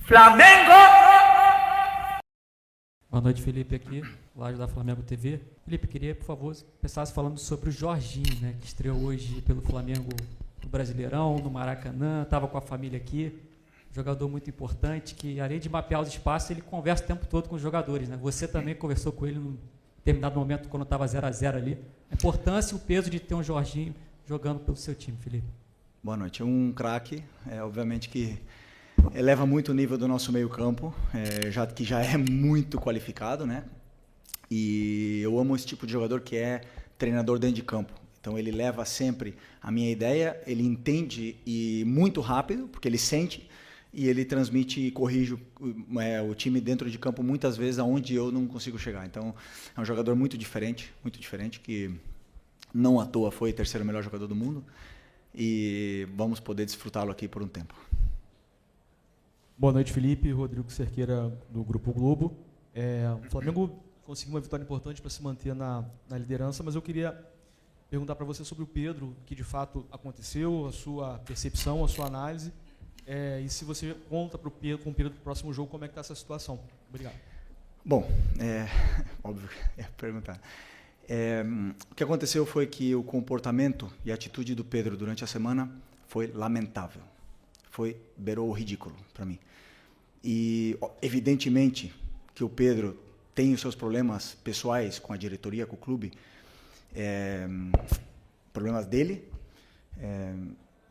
Flamengo! Boa noite, Felipe, aqui, live da Flamengo TV. Felipe, queria, por favor, começasse falando sobre o Jorginho, né, que estreou hoje pelo Flamengo no Brasileirão, no Maracanã, estava com a família aqui. Jogador muito importante, que além de mapear os espaços, ele conversa o tempo todo com os jogadores, né? Você também conversou com ele num determinado momento, quando estava 0-0 ali. A importância e o peso de ter um Jorginho jogando pelo seu time, Felipe. Boa noite. Um craque, obviamente que eleva muito o nível do nosso meio-campo, que já é muito qualificado, né? E eu amo esse tipo de jogador que é treinador dentro de campo. Então ele leva sempre a minha ideia, ele entende e muito rápido, porque ele sente, e ele transmite e corrige o time dentro de campo muitas vezes aonde eu não consigo chegar. Então é um jogador muito diferente, que não à toa foi o terceiro melhor jogador do mundo, e vamos poder desfrutá-lo aqui por um tempo. Boa noite, Felipe. Rodrigo Cerqueira, do Grupo Globo. O Flamengo conseguiu uma vitória importante para se manter na liderança, mas eu queria perguntar para você sobre o Pedro, que de fato aconteceu, a sua percepção, a sua análise, e se você conta com o Pedro do próximo jogo, como é que está essa situação. Obrigado. Bom, óbvio que ia perguntar. O que aconteceu foi que o comportamento e a atitude do Pedro durante a semana foi lamentável. Beirou o ridículo para mim. E, evidentemente, que o Pedro tem os seus problemas pessoais com a diretoria, com o clube, problemas dele.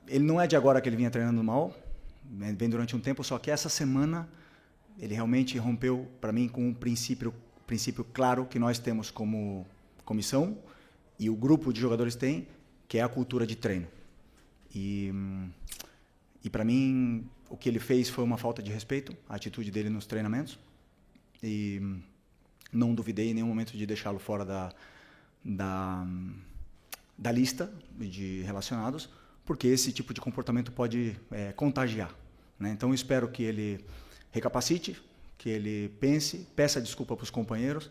Ele não é de agora que ele vinha treinando mal, vem durante um tempo, só que essa semana ele realmente rompeu para mim com um princípio claro que nós temos como comissão e o grupo de jogadores tem, que é a cultura de treino. E para mim, o que ele fez foi uma falta de respeito, a atitude dele nos treinamentos, e não duvidei em nenhum momento de deixá-lo fora da lista de relacionados, porque esse tipo de comportamento pode contagiar, né? Então eu espero que ele recapacite, que ele pense, peça desculpa para os companheiros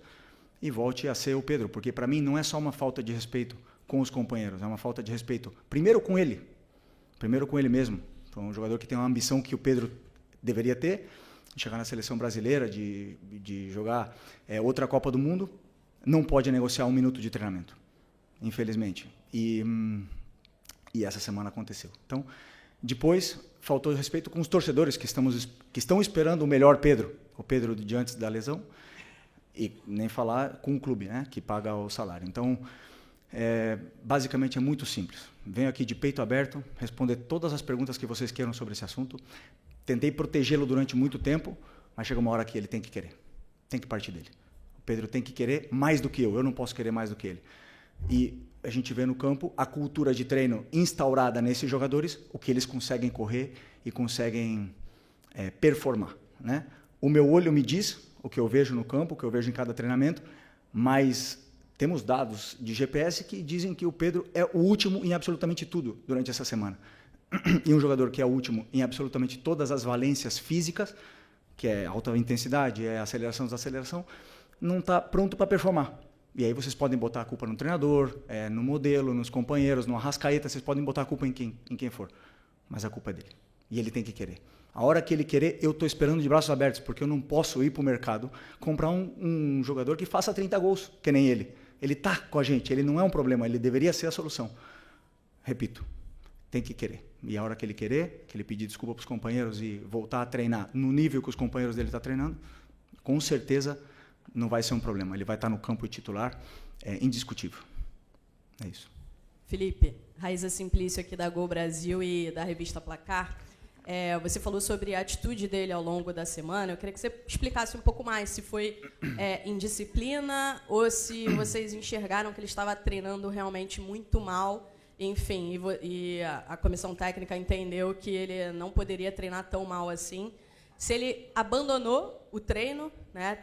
e volte a ser o Pedro, porque para mim não é só uma falta de respeito com os companheiros, é uma falta de respeito primeiro com ele mesmo. Então, um jogador que tem uma ambição que o Pedro deveria ter, de chegar na seleção brasileira, de jogar outra Copa do Mundo, não pode negociar 1 minuto de treinamento, infelizmente. E essa semana aconteceu. Então, depois, faltou respeito com os torcedores que estão esperando o melhor Pedro, o Pedro de antes da lesão, e nem falar com o clube, né, que paga o salário. Então, basicamente é muito simples. Venho aqui de peito aberto, responder todas as perguntas que vocês queiram sobre esse assunto. Tentei protegê-lo durante muito tempo, mas chega uma hora que ele tem que querer. Tem que partir dele. O Pedro tem que querer mais do que eu não posso querer mais do que ele. E a gente vê no campo a cultura de treino instaurada nesses jogadores, o que eles conseguem correr e conseguem performar, né? O meu olho me diz o que eu vejo no campo, o que eu vejo em cada treinamento, mas temos dados de GPS que dizem que o Pedro é o último em absolutamente tudo durante essa semana. E um jogador que é o último em absolutamente todas as valências físicas, que é alta intensidade, é aceleração, desaceleração, não está pronto para performar. E aí vocês podem botar a culpa no treinador, no modelo, nos companheiros, no Arrascaeta, vocês podem botar a culpa em quem for. Mas a culpa é dele. E ele tem que querer. A hora que ele querer, eu estou esperando de braços abertos, porque eu não posso ir para o mercado comprar um jogador que faça 30 gols, que nem ele. Ele está com a gente, ele não é um problema, ele deveria ser a solução. Repito, tem que querer. E a hora que ele querer, que ele pedir desculpa para os companheiros e voltar a treinar no nível que os companheiros dele estão treinando, com certeza não vai ser um problema. Ele vai estar no campo titular, indiscutível. É isso. Felipe, Raíza Simplício aqui da Gol Brasil e da revista Placar. Você falou sobre a atitude dele ao longo da semana. Eu queria que você explicasse um pouco mais se foi indisciplina ou se vocês enxergaram que ele estava treinando realmente muito mal. Enfim, e a comissão técnica entendeu que ele não poderia treinar tão mal assim. Se ele abandonou o treino, né?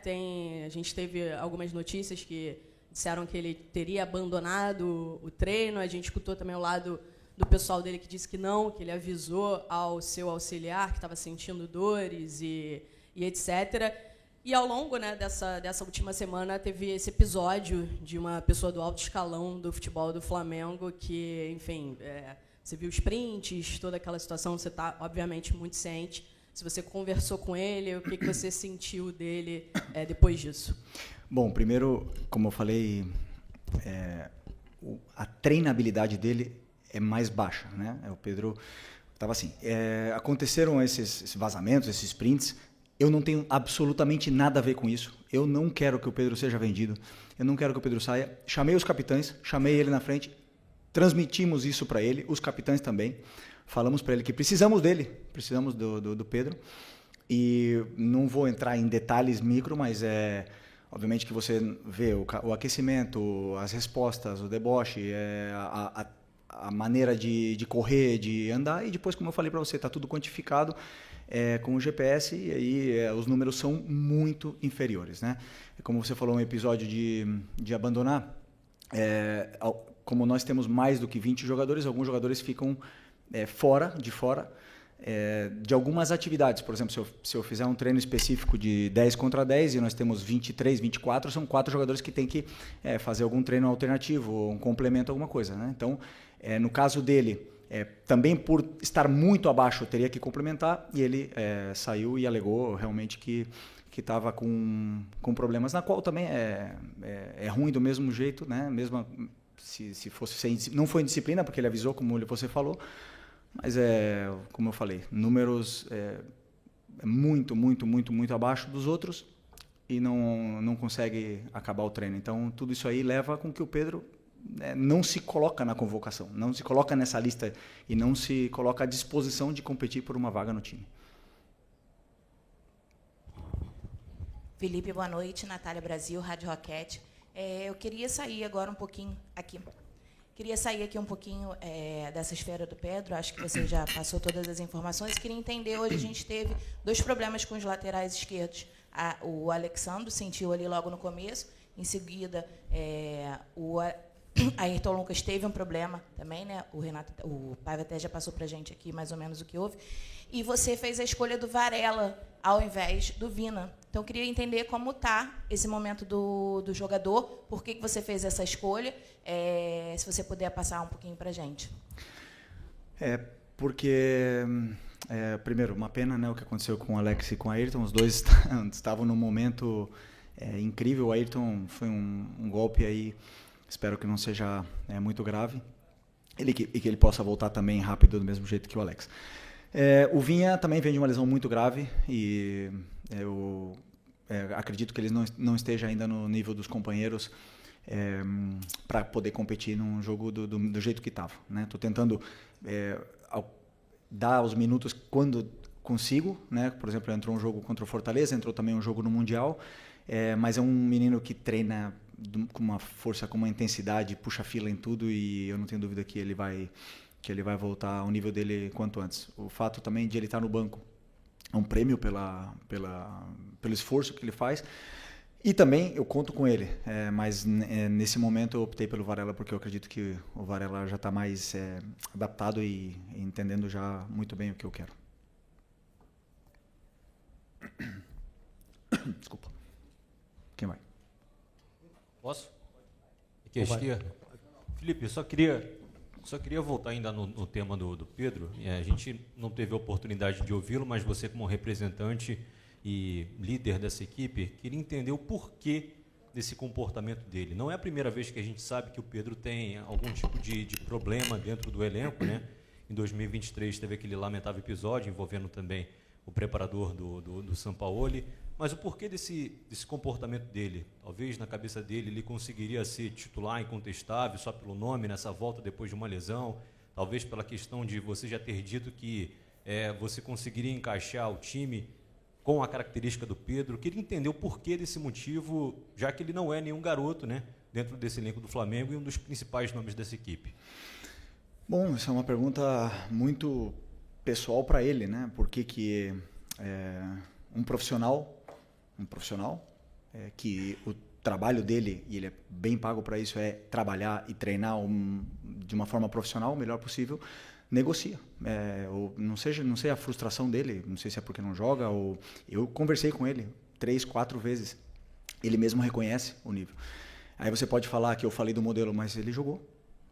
A gente teve algumas notícias que disseram que ele teria abandonado o treino. A gente escutou também o lado do pessoal dele que disse que não, que ele avisou ao seu auxiliar que estava sentindo dores e etc. E ao longo, né, dessa última semana teve esse episódio de uma pessoa do alto escalão do futebol do Flamengo que, enfim, você viu os prints, toda aquela situação, você está, obviamente, muito ciente. se você conversou com ele, o que você sentiu dele depois disso. Bom, primeiro, como eu falei, a treinabilidade dele é mais baixa, né? O Pedro estava assim. Aconteceram esses vazamentos, esses prints. Eu não tenho absolutamente nada a ver com isso. Eu não quero que o Pedro seja vendido. Eu não quero que o Pedro saia. Chamei os capitães, chamei ele na frente, transmitimos isso para ele, os capitães também. Falamos para ele que precisamos dele, precisamos do Pedro. E não vou entrar em detalhes micro, mas obviamente que você vê o aquecimento, as respostas, o deboche, a maneira de correr, de andar, e depois, como eu falei para você, está tudo quantificado com o GPS, e aí os números são muito inferiores, né? Como você falou, um episódio de abandonar, como nós temos mais do que 20 jogadores, alguns jogadores ficam fora de algumas atividades. Por exemplo, se eu fizer um treino específico de 10 contra 10 e nós temos 23, 24, são 4 jogadores que têm que fazer algum treino alternativo, ou um complemento, alguma coisa, né? Então, no caso dele, também por estar muito abaixo, teria que complementar, e ele saiu e alegou realmente que estava com problemas, na qual também é ruim do mesmo jeito, né? Mesmo se fosse não foi indisciplina, porque ele avisou, como você falou, mas como eu falei, números muito, muito, muito, muito abaixo dos outros, e não consegue acabar o treino. Então, tudo isso aí leva com que o Pedro não se coloca na convocação, não se coloca nessa lista e não se coloca à disposição de competir por uma vaga no time. Felipe, boa noite. Natália Brasil, Rádio Roquete. Eu queria sair agora um pouquinho aqui. Queria sair aqui um pouquinho dessa esfera do Pedro. Acho que você já passou todas as informações. Queria entender, hoje a gente teve 2 problemas com os laterais esquerdos. O Alexandro sentiu ali logo no começo. Em seguida, o Ayrton Lucas teve um problema também, né? O Paiva até já passou para a gente aqui mais ou menos o que houve. E você fez a escolha do Varela ao invés do Vina. Então, eu queria entender como está esse momento do jogador, por que você fez essa escolha, se você puder passar um pouquinho para a gente. Porque, primeiro, uma pena, né, o que aconteceu com o Alex e com o Ayrton. Os dois estavam num momento incrível. O Ayrton foi um golpe aí, espero que não seja muito grave, e que ele possa voltar também rápido, do mesmo jeito que o Alex. O Vinha também vem de uma lesão muito grave, e eu acredito que ele não esteja ainda no nível dos companheiros para poder competir num jogo do jeito que estava, né? Estou tentando dar os minutos quando consigo, né? Por exemplo, entrou um jogo contra o Fortaleza, entrou também um jogo no Mundial, mas é um menino que treina com uma força, com uma intensidade, puxa fila em tudo, e eu não tenho dúvida que ele vai voltar ao nível dele quanto antes. O fato também de ele estar no banco é um prêmio pelo esforço que ele faz, e também eu conto com ele, mas nesse momento eu optei pelo Varela, porque eu acredito que o Varela já está mais adaptado e entendendo já muito bem o que eu quero. Desculpa. Quem vai? Posso? Aqui à esquerda. Felipe, eu só queria voltar ainda no tema do Pedro. A gente não teve a oportunidade de ouvi-lo, mas você, como representante e líder dessa equipe, queria entender o porquê desse comportamento dele. Não é a primeira vez que a gente sabe que o Pedro tem algum tipo de problema dentro do elenco, né? Em 2023 teve aquele lamentável episódio envolvendo também o preparador do Sampaoli. Mas o porquê desse comportamento dele? Talvez na cabeça dele ele conseguiria ser titular incontestável só pelo nome nessa volta depois de uma lesão, talvez pela questão de você já ter dito que você conseguiria encaixar o time com a característica do Pedro. Queria entender o porquê desse motivo, já que ele não é nenhum garoto, né, dentro desse elenco do Flamengo e um dos principais nomes dessa equipe. Bom, essa é uma pergunta muito pessoal para ele, né? Por que um profissional que o trabalho dele, e ele é bem pago para isso, é trabalhar e treinar de uma forma profissional o melhor possível, negocia. Não sei a frustração dele, não sei se é porque não joga, ou eu conversei com ele 3, 4 vezes, ele mesmo reconhece o nível. Aí você pode falar que eu falei do modelo, mas ele jogou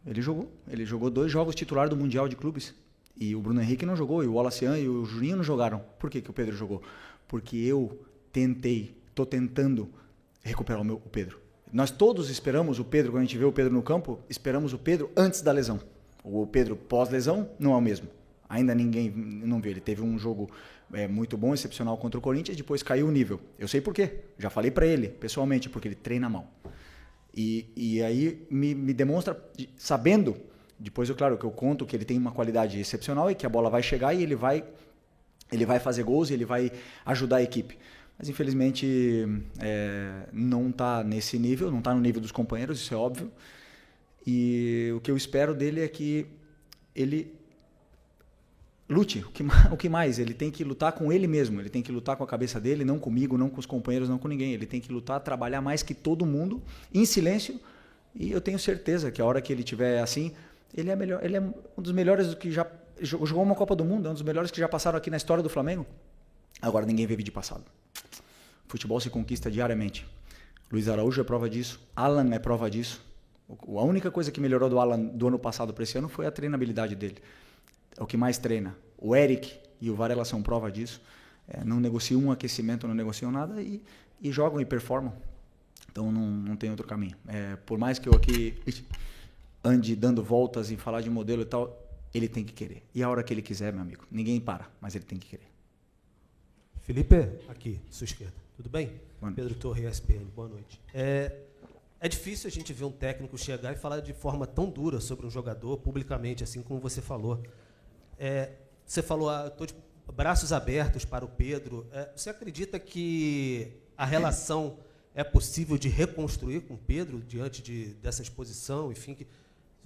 2 jogos titular do Mundial de Clubes, E o Bruno Henrique não jogou, e o Wallacean e o Juninho não jogaram. Por que o Pedro jogou? Porque eu estou tentando recuperar o Pedro. Nós todos esperamos o Pedro, quando a gente vê o Pedro no campo, esperamos o Pedro antes da lesão. O Pedro pós-lesão não é o mesmo. Ainda ninguém não viu. Ele teve um jogo muito bom, excepcional contra o Corinthians, depois caiu o nível. Eu sei por quê. Já falei para ele, pessoalmente, porque ele treina mal. E aí me demonstra, sabendo, depois, claro, que eu conto que ele tem uma qualidade excepcional e que a bola vai chegar e ele vai fazer gols e ele vai ajudar a equipe. Mas, infelizmente, não está nesse nível, não está no nível dos companheiros, isso é óbvio. E o que eu espero dele é que ele lute. O que mais? Ele tem que lutar com ele mesmo, ele tem que lutar com a cabeça dele, não comigo, não com os companheiros, não com ninguém. Ele tem que lutar, trabalhar mais que todo mundo, em silêncio. E eu tenho certeza que a hora que ele estiver assim, ele é melhor, ele é um dos melhores que já jogou uma Copa do Mundo, é um dos melhores que já passaram aqui na história do Flamengo. Agora ninguém vê vídeo passado. Futebol se conquista diariamente. Luiz Araújo é prova disso, Alan é prova disso. A única coisa que melhorou do Alan do ano passado para esse ano foi a treinabilidade dele. É o que mais treina. O Eric e o Varela são prova disso. Não negociam um aquecimento, não negociam nada e jogam e performam. Então não tem outro caminho. Por mais que eu aqui ande dando voltas e falar de modelo e tal, ele tem que querer. E a hora que ele quiser, meu amigo, ninguém para, mas ele tem que querer. Felipe, aqui, sua esquerda. Tudo bem? Pedro Torre, ESPN. Boa noite. É difícil a gente ver um técnico chegar e falar de forma tão dura sobre um jogador, publicamente, assim como você falou. Você falou, estou de braços abertos para o Pedro. Você acredita que a relação é possível de reconstruir com o Pedro diante dessa exposição? Enfim, que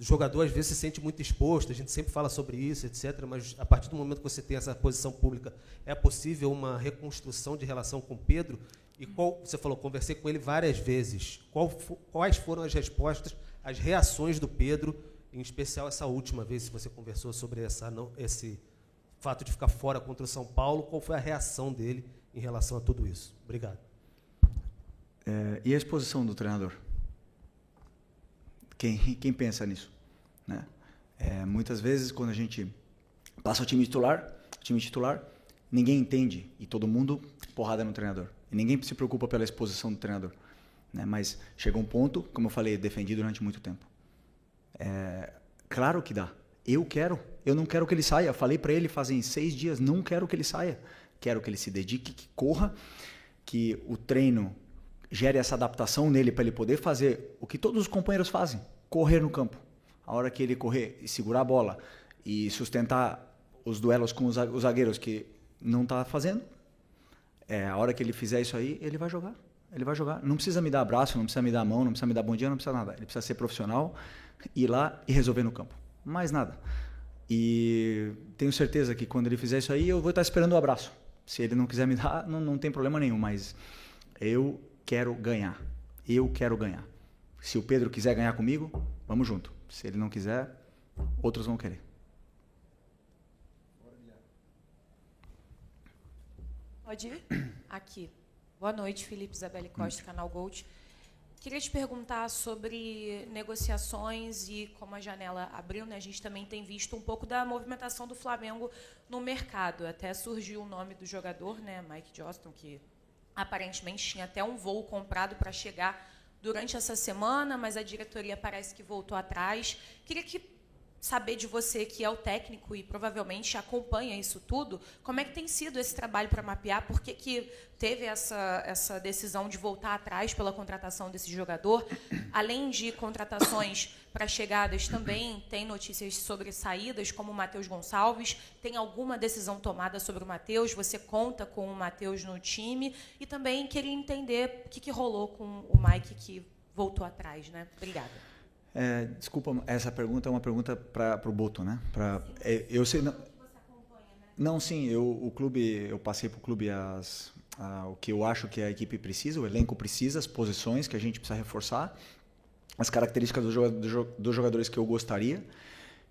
o jogador às vezes se sente muito exposto, a gente sempre fala sobre isso, etc. Mas a partir do momento que você tem essa posição pública, é possível uma reconstrução de relação com o Pedro? E você falou, conversei com ele várias vezes. Quais foram as respostas, as reações do Pedro, em especial essa última vez que você conversou sobre esse fato de ficar fora contra o São Paulo? Qual foi a reação dele em relação a tudo isso? Obrigado. E a exposição do treinador? Quem pensa nisso? Né? Muitas vezes, quando a gente passa o time titular, ninguém entende e todo mundo porrada no treinador. E ninguém se preocupa pela exposição do treinador. Né? Mas chegou um ponto, como eu falei, defendi durante muito tempo. Claro que dá. Eu não quero que ele saia. Falei para ele fazem 6 dias, não quero que ele saia. Quero que ele se dedique, que corra, que o treino gere essa adaptação nele para ele poder fazer o que todos os companheiros fazem, correr no campo. A hora que ele correr e segurar a bola e sustentar os duelos com os zagueiros que não está fazendo, a hora que ele fizer isso aí, ele vai jogar. Ele vai jogar. Não precisa me dar abraço, não precisa me dar a mão, não precisa me dar bom dia, não precisa nada. Ele precisa ser profissional, ir lá e resolver no campo. Mais nada. E tenho certeza que quando ele fizer isso aí, eu vou estar esperando o abraço. Se ele não quiser me dar, não tem problema nenhum, mas eu quero ganhar. Eu quero ganhar. Se o Pedro quiser ganhar comigo, vamos junto. Se ele não quiser, outros vão querer. Pode ir? Aqui. Boa noite, Felipe Isabelle Costa, Canal Gold. Queria te perguntar sobre negociações e como a janela abriu, né? A gente também tem visto um pouco da movimentação do Flamengo no mercado. Até surgiu o nome do jogador, né? Mike Johnston, que aparentemente tinha até um voo comprado para chegar durante essa semana, mas a diretoria parece que voltou atrás. Queria saber de você, que é o técnico e provavelmente acompanha isso tudo, como é que tem sido esse trabalho para mapear, por que teve essa decisão de voltar atrás pela contratação desse jogador? Além de contratações para chegadas, também tem notícias sobre saídas, como o Matheus Gonçalves. Tem alguma decisão tomada sobre o Matheus? Você conta com o Matheus no time? E também queria entender o que rolou com o Mike, que voltou atrás, né? Obrigada. Desculpa, essa pergunta é uma pergunta para o Boto, né? Eu sei, não, sim, eu passei para o clube o que eu acho que a equipe precisa, o elenco precisa, as posições que a gente precisa reforçar, as características dos jogadores que eu gostaria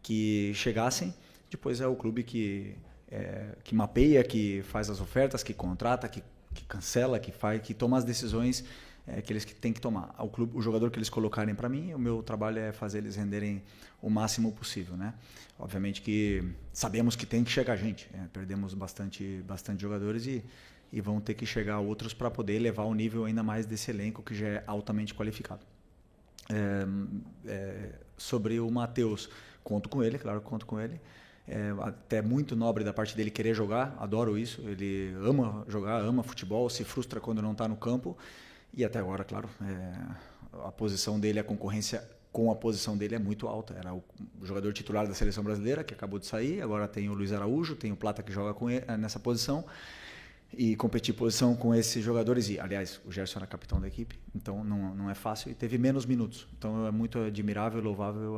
que chegassem. Depois é o clube que mapeia, que faz as ofertas, que contrata, que cancela, que toma as decisões que eles têm que tomar. O jogador que eles colocarem para mim, o meu trabalho é fazer eles renderem o máximo possível, né? Obviamente que sabemos que tem que chegar gente, perdemos bastante jogadores e vão ter que chegar outros para poder elevar o nível ainda mais desse elenco que já é altamente qualificado. Sobre o Matheus, conto com ele, claro que conto com ele. Até muito nobre da parte dele querer jogar, adoro isso. Ele ama jogar, ama futebol, se frustra quando não está no campo. E até agora, claro, a posição dele, a concorrência com a posição dele é muito alta. Era o jogador titular da seleção brasileira, que acabou de sair. Agora tem o Luiz Araújo, tem o Plata que joga com ele, nessa posição. E competir posição com esses jogadores, e aliás, o Gerson era capitão da equipe, então não é fácil e teve menos minutos. Então é muito admirável e louvável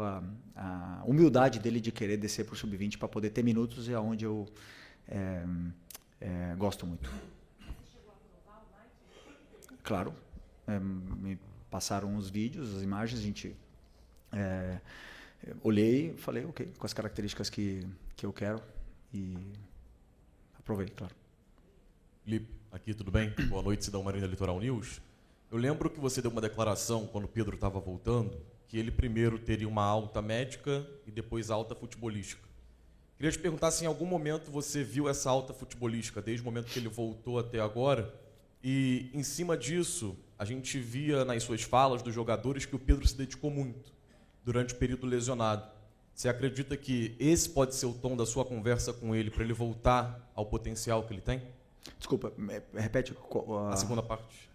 a humildade dele de querer descer para o sub-20 para poder ter minutos, e aonde eu gosto muito. Claro, me passaram os vídeos, as imagens, a gente olhei, falei, ok, com as características que eu quero, e aprovei, claro. Felipe, aqui tudo bem? Boa noite, Cidão Marina Litoral News. Eu lembro que você deu uma declaração quando o Pedro estava voltando, que ele primeiro teria uma alta médica e depois alta futebolística. Queria te perguntar se em algum momento você viu essa alta futebolística, desde o momento que ele voltou até agora, e em cima disso, a gente via nas suas falas dos jogadores que o Pedro se dedicou muito durante o período lesionado. Você acredita que esse pode ser o tom da sua conversa com ele para ele voltar ao potencial que ele tem? Desculpa, repete a segunda parte.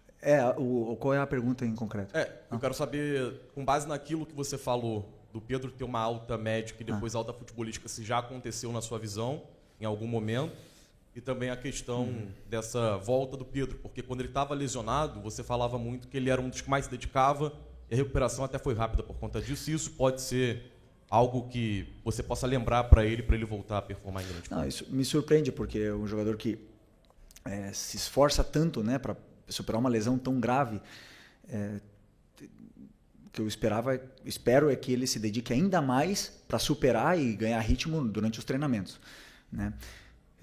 Qual é a pergunta em concreto? Eu quero saber, com base naquilo que você falou, do Pedro ter uma alta médica e depois alta futebolística, se já aconteceu na sua visão, em algum momento, e também a questão dessa volta do Pedro, porque quando ele estava lesionado, você falava muito que ele era um dos que mais se dedicava, e a recuperação até foi rápida por conta disso, e isso pode ser algo que você possa lembrar para ele voltar a performar em grande forma. Isso me surpreende, porque é um jogador que se esforça tanto, né, para superar uma lesão tão grave. O que eu espero é que ele se dedique ainda mais para superar e ganhar ritmo durante os treinamentos, né?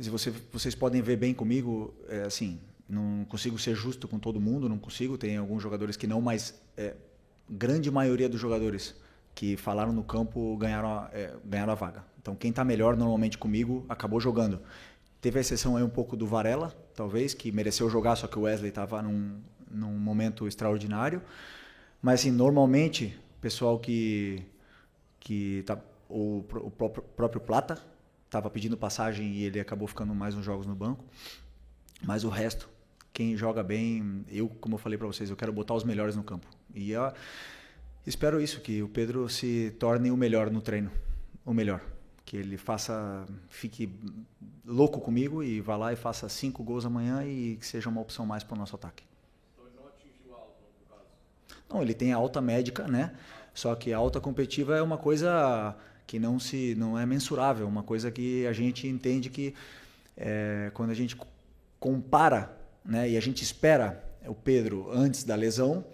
Se vocês podem ver bem comigo, assim, não consigo ser justo com todo mundo, não consigo. Tem alguns jogadores que não, mas grande maioria dos jogadores que falaram no campo ganharam a vaga. Então quem está melhor normalmente comigo acabou jogando. Teve a exceção aí um pouco do Varela, talvez, que mereceu jogar, só que o Wesley estava num momento extraordinário. Mas, assim, normalmente, o pessoal o próprio Plata estava pedindo passagem e ele acabou ficando mais uns jogos no banco. Mas o resto, quem joga bem, como eu falei para vocês, eu quero botar os melhores no campo. E eu espero isso, que o Pedro se torne o melhor no treino, o melhor. Que ele fique louco comigo e vá lá e faça 5 gols amanhã e que seja uma opção mais para o nosso ataque. Então ele não atingiu a alta, no caso? Não, ele tem a alta médica, né? Só que a alta competitiva é uma coisa que não é mensurável, uma coisa que a gente entende que quando a gente compara, né, e a gente espera o Pedro antes da lesão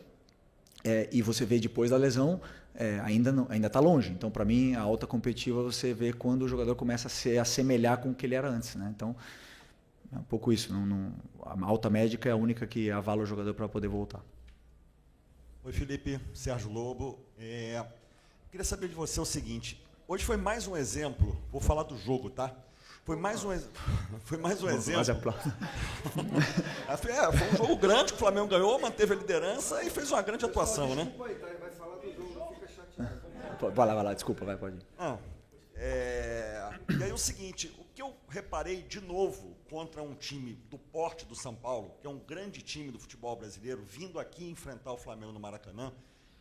e você vê depois da lesão, ainda está longe. Então, para mim, a alta competitiva você vê quando o jogador começa a se assemelhar com o que ele era antes, né? Então, é um pouco isso. A alta médica é a única que avala o jogador para poder voltar. Oi, Felipe. Sérgio Lobo. Queria saber de você o seguinte. Hoje foi mais um exemplo, vou falar do jogo, tá? Foi mais um exemplo. Foi um jogo grande que o Flamengo ganhou, manteve a liderança e fez uma grande atuação, né? Vai falar do jogo, não fica chateado. Vai lá, desculpa, pode ir. E aí o seguinte, o que eu reparei de novo contra um time do porte do São Paulo, que é um grande time do futebol brasileiro, vindo aqui enfrentar o Flamengo no Maracanã,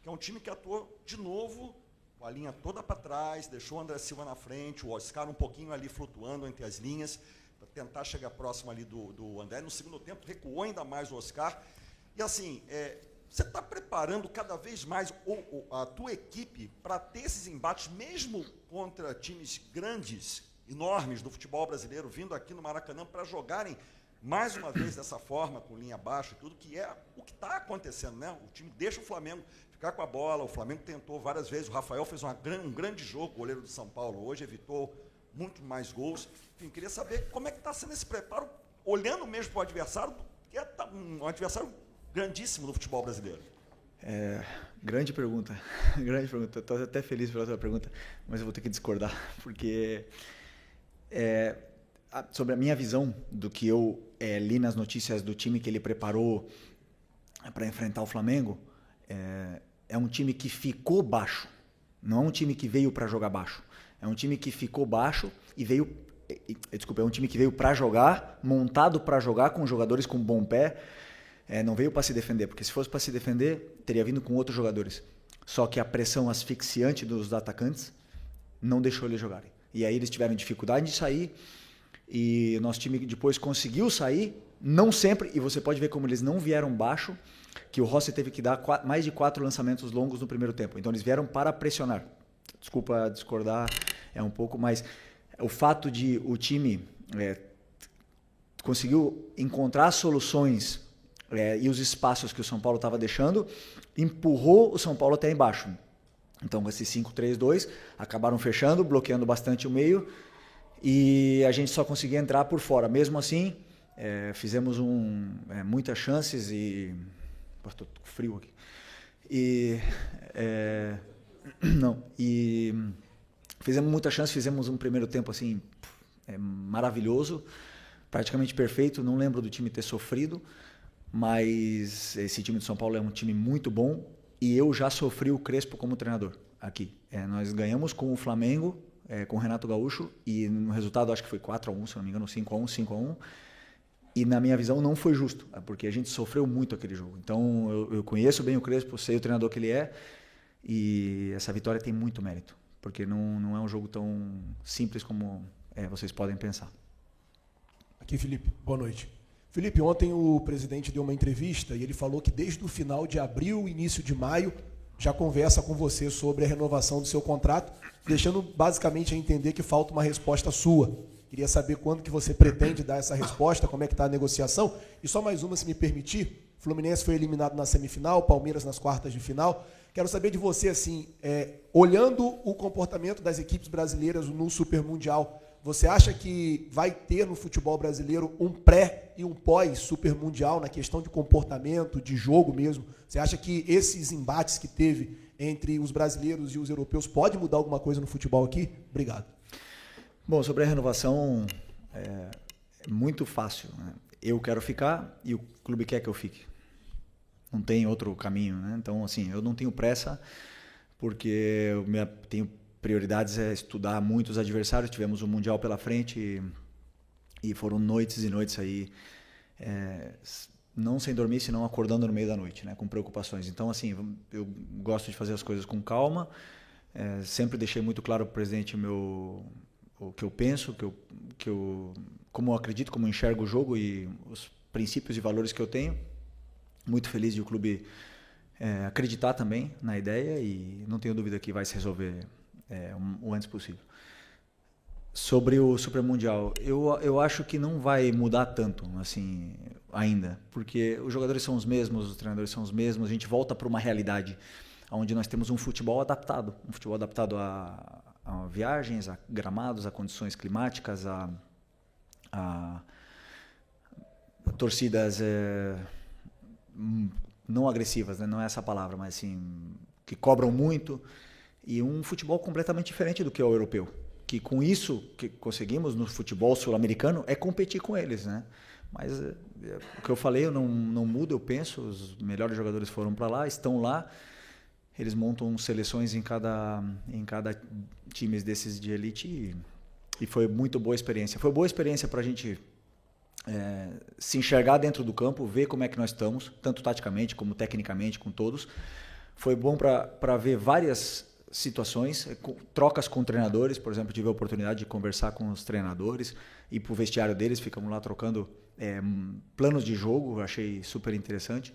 que é um time que atuou de novo com a linha toda para trás, deixou o André Silva na frente, o Oscar um pouquinho ali flutuando entre as linhas, para tentar chegar próximo ali do André. No segundo tempo, recuou ainda mais o Oscar. E assim, você está preparando cada vez mais a tua equipe para ter esses embates, mesmo contra times grandes, enormes do futebol brasileiro, vindo aqui no Maracanã para jogarem mais uma vez dessa forma, com linha baixa e tudo, que é o que está acontecendo, né? O time deixa o Flamengo ficar com a bola, o Flamengo tentou várias vezes, o Rafael fez um grande jogo, goleiro do São Paulo hoje, evitou muito mais gols. Enfim, queria saber como é que está sendo esse preparo, olhando mesmo para o adversário, que é um adversário grandíssimo no futebol brasileiro? Grande pergunta. Grande pergunta. Estou até feliz pela sua pergunta, mas eu vou ter que discordar, porque sobre a minha visão do que eu li nas notícias do time que ele preparou para enfrentar o Flamengo, é um time que ficou baixo. Não é um time que veio para jogar baixo. É um time que ficou baixo e veio... Desculpa, é um time que veio para jogar, montado para jogar, com jogadores com bom pé. Não veio para se defender, porque se fosse para se defender, teria vindo com outros jogadores. Só que a pressão asfixiante dos atacantes não deixou eles jogarem. E aí eles tiveram dificuldade de sair, e o nosso time depois conseguiu sair, não sempre, e você pode ver como eles não vieram baixo, que o Rossi teve que dar mais de 4 lançamentos longos no primeiro tempo. Então eles vieram para pressionar. Desculpa discordar, um pouco, mas o fato de o time conseguiu encontrar soluções e os espaços que o São Paulo estava deixando, empurrou o São Paulo até embaixo. Então, esses 5-3-2 acabaram fechando, bloqueando bastante o meio, e a gente só conseguia entrar por fora. Mesmo assim, fizemos muitas chances e... Estou com frio aqui. Fizemos muitas chances, fizemos um primeiro tempo assim, maravilhoso, praticamente perfeito. Não lembro do time ter sofrido, mas esse time de São Paulo é um time muito bom, e eu já sofri o Crespo como treinador aqui. Nós ganhamos com o Flamengo, com o Renato Gaúcho, e no resultado acho que foi 4-1, se não me engano, 5-1. E na minha visão não foi justo, porque a gente sofreu muito aquele jogo. Então eu conheço bem o Crespo, sei o treinador que ele é, e essa vitória tem muito mérito, porque não é um jogo tão simples como vocês podem pensar. Aqui, Felipe, boa noite. Felipe, ontem o presidente deu uma entrevista e ele falou que desde o final de abril, início de maio, já conversa com você sobre a renovação do seu contrato, deixando basicamente a entender que falta uma resposta sua. Queria saber quando que você pretende dar essa resposta, como é que está a negociação. E só mais uma, se me permitir. Fluminense foi eliminado na semifinal, Palmeiras nas quartas de final. Quero saber de você, assim, olhando o comportamento das equipes brasileiras no Super Mundial, você acha que vai ter no futebol brasileiro um pré e um pós Super Mundial na questão de comportamento, de jogo mesmo? Você acha que esses embates que teve entre os brasileiros e os europeus pode mudar alguma coisa no futebol aqui? Obrigado. Bom, sobre a renovação, é muito fácil, né? Eu quero ficar e o clube quer que eu fique. Não tem outro caminho, né? Então, assim, eu não tenho pressa, porque eu tenho prioridades, estudar muito os adversários. Tivemos um Mundial pela frente e foram noites e noites aí, não sem dormir, senão acordando no meio da noite, né? Com preocupações. Então, assim, eu gosto de fazer as coisas com calma. Sempre deixei muito claro para o presidente o que eu penso, como eu acredito, como eu enxergo o jogo e os princípios e valores que eu tenho. Muito feliz de o clube acreditar também na ideia, e não tenho dúvida que vai se resolver o antes possível. Sobre o Super Mundial, eu acho que não vai mudar tanto assim ainda, porque os jogadores são os mesmos, os treinadores são os mesmos. A gente volta para uma realidade onde nós temos um futebol adaptado a viagens, a gramados, a condições climáticas, a torcidas não agressivas, né? Não é essa a palavra, mas assim, que cobram muito, e um futebol completamente diferente do que é o europeu. Que com isso que conseguimos no futebol sul-americano é competir com eles, né? Mas o que eu falei, eu não mudo, eu penso, os melhores jogadores foram para lá, estão lá. Eles montam seleções em cada time desses de elite, e foi muito boa experiência. Foi boa experiência para a gente se enxergar dentro do campo, ver como é que nós estamos, tanto taticamente como tecnicamente, com todos. Foi bom para ver várias situações, trocas com treinadores. Por exemplo, tive a oportunidade de conversar com os treinadores, ir para o vestiário deles, ficamos lá trocando planos de jogo, achei super interessante.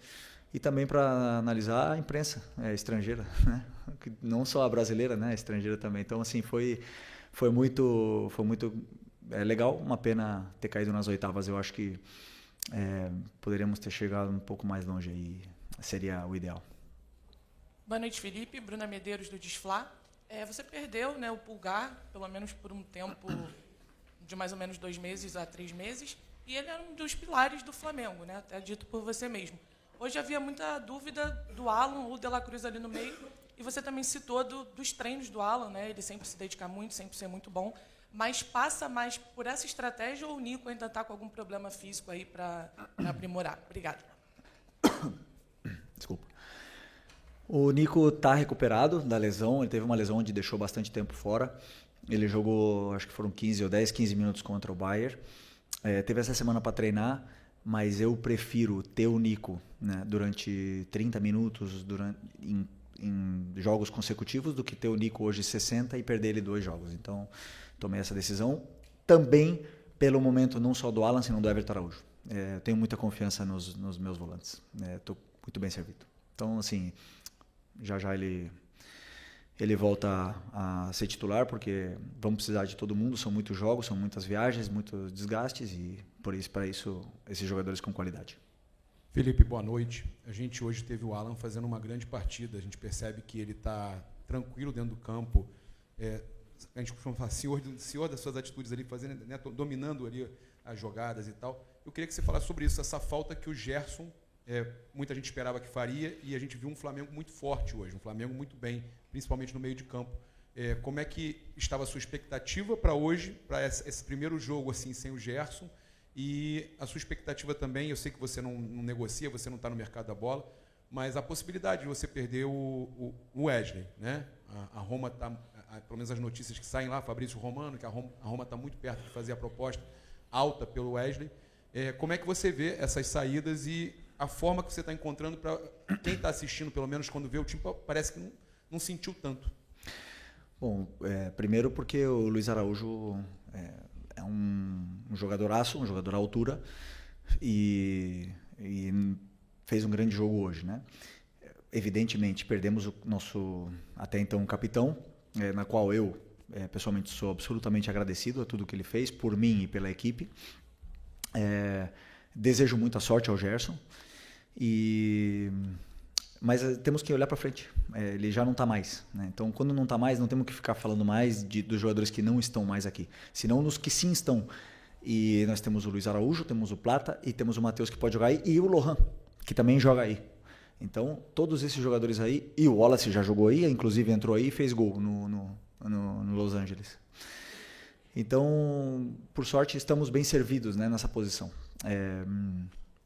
E também para analisar a imprensa estrangeira, né? Não só a brasileira, né? A estrangeira também. Então, assim, foi muito legal. Uma pena ter caído nas oitavas. Eu acho que poderíamos ter chegado um pouco mais longe, e seria o ideal. Boa noite, Felipe. Bruna Medeiros, do Desflá. Você perdeu, né, o Pulgar, pelo menos por um tempo de mais ou menos 2 meses a 3 meses, e ele era um dos pilares do Flamengo, né? Até dito por você mesmo. Hoje havia muita dúvida do Alan ou De La Cruz ali no meio, e você também citou dos treinos do Alan, né? Ele sempre se dedica muito, sempre ser muito bom, mas passa mais por essa estratégia ou o Nico ainda está com algum problema físico aí para aprimorar? Obrigada. Desculpa. O Nico está recuperado da lesão, ele teve uma lesão onde deixou bastante tempo fora. Ele jogou, acho que foram 15 minutos contra o Bayern. Teve essa semana para treinar, mas eu prefiro ter o Nico, né, durante 30 minutos em jogos consecutivos do que ter o Nico hoje 60 e perder ele 2 jogos. Então, tomei essa decisão. Também pelo momento não só do Alan, senão do Everton Araújo. Tenho muita confiança nos meus volantes. Estou muito bem servido. Então, assim, já ele volta a ser titular, porque vamos precisar de todo mundo, são muitos jogos, são muitas viagens, muitos desgastes, e para isso, esses jogadores com qualidade. Felipe, boa noite. A gente hoje teve o Alan fazendo uma grande partida, a gente percebe que ele está tranquilo dentro do campo, a gente costuma falar senhor das suas atitudes ali, fazendo, né, dominando ali as jogadas e tal. Eu queria que você falasse sobre isso, essa falta que o Gerson, muita gente esperava que faria, e a gente viu um Flamengo muito forte hoje, um Flamengo muito bem, principalmente no meio de campo. Como é que estava a sua expectativa para hoje, para esse primeiro jogo assim sem o Gerson, e a sua expectativa também, eu sei que você não negocia, você não está no mercado da bola, mas a possibilidade de você perder o Wesley, né? A Roma está, pelo menos as notícias que saem lá, Fabrício Romano, que a Roma está muito perto de fazer a proposta alta pelo Wesley. Como é que você vê essas saídas e a forma que você está encontrando para quem está assistindo, pelo menos quando vê o time, parece que não sentiu tanto? Bom, primeiro porque o Luiz Araújo é um jogadoraço, um jogador à altura, e fez um grande jogo hoje, né? Evidentemente, perdemos o nosso, até então, capitão, na qual eu, pessoalmente, sou absolutamente agradecido a tudo que ele fez, por mim e pela equipe. Desejo muita sorte ao Gerson, mas temos que olhar para frente. Ele já não está mais, né? Então, quando não está mais, não temos que ficar falando mais dos jogadores que não estão mais aqui, senão nos que sim estão. E nós temos o Luiz Araújo, temos o Plata e temos o Matheus, que pode jogar aí, e o Lohan, que também joga aí. Então, todos esses jogadores aí, e o Wallace já jogou aí, inclusive entrou aí e fez gol no Los Angeles. Então, por sorte, estamos bem servidos, né, nessa posição.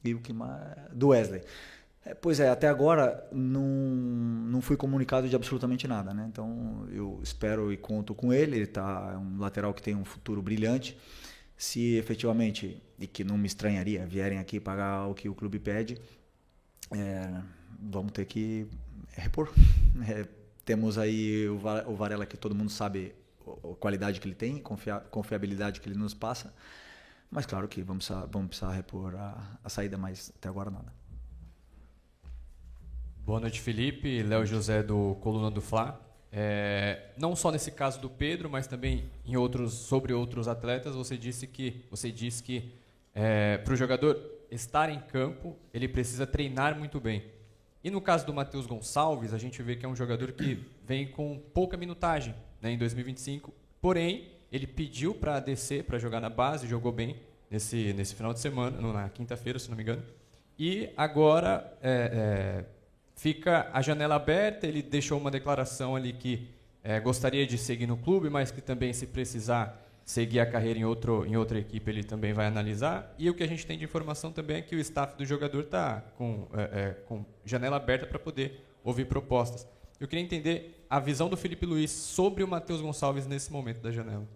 E o que mais? Do Wesley. Pois até agora não fui comunicado de absolutamente nada, né? Então eu espero e conto com ele. Ele é um lateral que tem um futuro brilhante. Se efetivamente, e que não me estranharia, vierem aqui pagar o que o clube pede, vamos ter que repor. Temos aí o Varela, que todo mundo sabe a qualidade que ele tem, confiabilidade que ele nos passa. Mas claro que vamos precisar repor a saída, mas até agora nada. Boa noite, Felipe. Léo José, do Coluna do Fla. Não só nesse caso do Pedro, mas também sobre outros atletas, você diz que para o jogador estar em campo, ele precisa treinar muito bem. E no caso do Matheus Gonçalves, a gente vê que é um jogador que vem com pouca minutagem, né, em 2025, porém, ele pediu para descer, para jogar na base, jogou bem nesse final de semana, na quinta-feira, se não me engano, e agora fica a janela aberta. Ele deixou uma declaração ali que gostaria de seguir no clube, mas que também, se precisar seguir a carreira em outra equipe, ele também vai analisar. E o que a gente tem de informação também é que o staff do jogador está com janela aberta para poder ouvir propostas. Eu queria entender a visão do Felipe Luiz sobre o Matheus Gonçalves nesse momento da janela.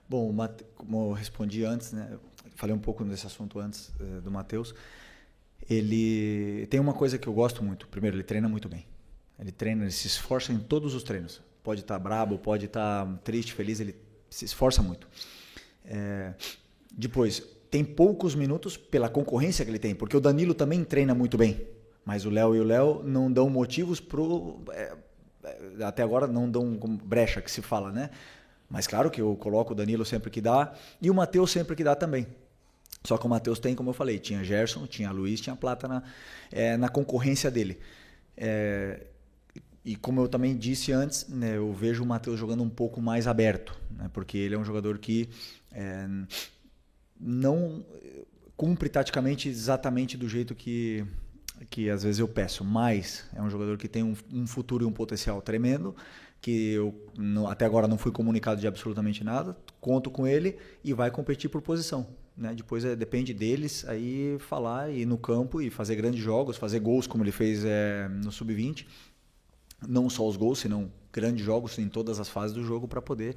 Bom, como eu respondi antes, né, falei um pouco desse assunto antes do Matheus. Ele tem uma coisa que eu gosto muito. Primeiro, ele treina muito bem. Ele se esforça em todos os treinos. Pode estar brabo, pode estar triste, feliz, ele se esforça muito. Depois, tem poucos minutos pela concorrência que ele tem, porque o Danilo também treina muito bem, mas o Léo não dão motivos até agora não dão brecha, que se fala, né? Mas claro que eu coloco o Danilo sempre que dá e o Matheus sempre que dá também. Só que o Matheus tem, como eu falei, tinha Gerson, tinha Luiz, tinha Plata na concorrência dele. E como eu também disse antes, né, eu vejo o Matheus jogando um pouco mais aberto, né, porque ele é um jogador que não cumpre taticamente exatamente do jeito que que às vezes eu peço, mas é um jogador que tem um futuro e um potencial tremendo, que eu até agora não fui comunicado de absolutamente nada, conto com ele e vai competir por posição. Né? Depois depende deles aí falar e ir no campo e fazer grandes jogos, fazer gols como ele fez no Sub-20. Não só os gols, senão grandes jogos em todas as fases do jogo para poder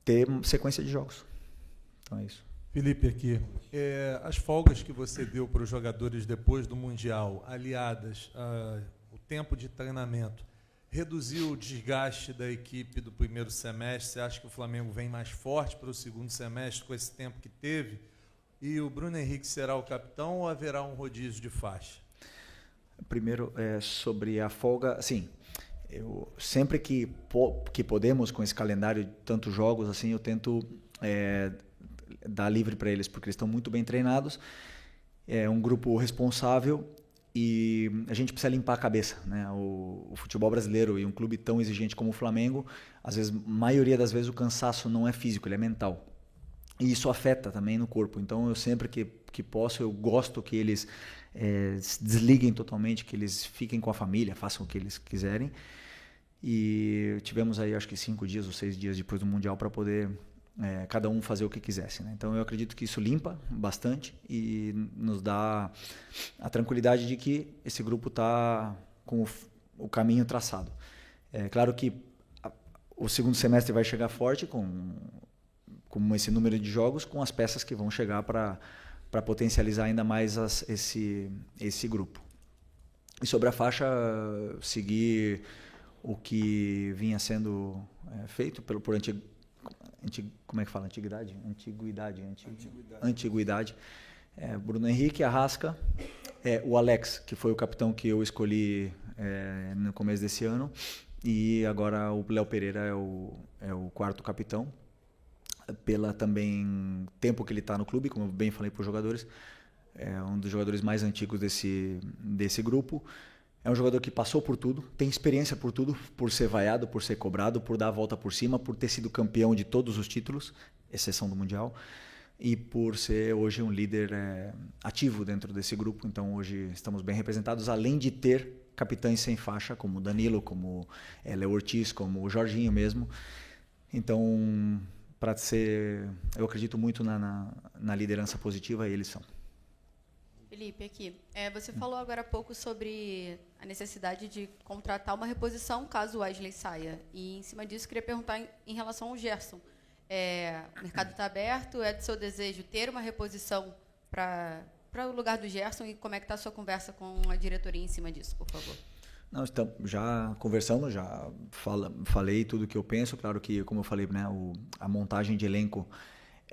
ter sequência de jogos. Então é isso. Felipe, aqui, as folgas que você deu para os jogadores depois do Mundial, aliadas ao tempo de treinamento, reduziu o desgaste da equipe do primeiro semestre? Você acha que o Flamengo vem mais forte para o segundo semestre com esse tempo que teve? E o Bruno Henrique será o capitão ou haverá um rodízio de faixa? Primeiro, sobre a folga, assim, eu sempre que podemos, com esse calendário de tantos jogos, assim, eu tento dar livre para eles, porque eles estão muito bem treinados, é um grupo responsável e a gente precisa limpar a cabeça, né? O futebol brasileiro e um clube tão exigente como o Flamengo, às vezes, maioria das vezes o cansaço não é físico, ele é mental. E isso afeta também no corpo. Então eu sempre que posso, eu gosto que eles se desliguem totalmente, que eles fiquem com a família, façam o que eles quiserem. E tivemos aí acho que 5 dias ou 6 dias depois do Mundial para poder cada um fazer o que quisesse, né? Então eu acredito que isso limpa bastante e nos dá a tranquilidade de que esse grupo está com o caminho traçado. É claro que o segundo semestre vai chegar forte com esse número de jogos, com as peças que vão chegar para potencializar ainda mais esse grupo. E sobre a faixa, seguir o que vinha sendo feito por como é que fala? Antiguidade. Bruno Henrique, Arrasca, o Alex, que foi o capitão que eu escolhi no começo desse ano, e agora o Léo Pereira é o quarto capitão, pela também tempo que ele está no clube, como eu bem falei para os jogadores, é um dos jogadores mais antigos desse grupo. É um jogador que passou por tudo, tem experiência por tudo, por ser vaiado, por ser cobrado, por dar a volta por cima, por ter sido campeão de todos os títulos, exceção do Mundial, e por ser hoje um líder ativo dentro desse grupo. Então hoje estamos bem representados, além de ter capitães sem faixa, como o Danilo, como Léo Ortiz, como o Jorginho mesmo. Então, eu acredito muito na liderança positiva, e eles são. Felipe, aqui. Você falou agora há pouco sobre a necessidade de contratar uma reposição caso o Wesley saia. E, em cima disso, queria perguntar em relação ao Gerson. O mercado está aberto? É de seu desejo ter uma reposição para o lugar do Gerson? E como é que está a sua conversa com a diretoria em cima disso, por favor? Nós já conversamos, já falei tudo o que eu penso. Claro que, como eu falei, né, a montagem de elenco,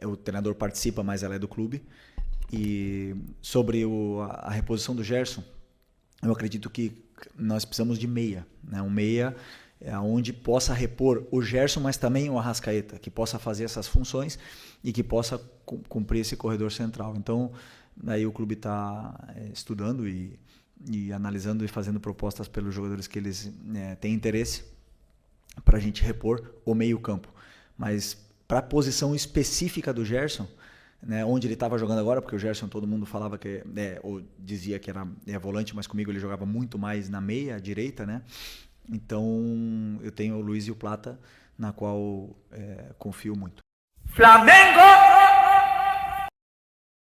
o treinador participa, mas ela é do clube. E sobre a reposição do Gerson, eu acredito que nós precisamos de meia, né? Um meia onde possa repor o Gerson, mas também o Arrascaeta, que possa fazer essas funções e que possa cumprir esse corredor central. Então, aí o clube está estudando e analisando e fazendo propostas pelos jogadores que eles têm interesse para a gente repor o meio-campo. Mas para a posição específica do Gerson, né, onde ele estava jogando agora, porque o Gerson todo mundo falava ou dizia que era volante, mas comigo ele jogava muito mais na meia, à direita, né? Então eu tenho o Luiz e o Plata, na qual confio muito. Flamengo!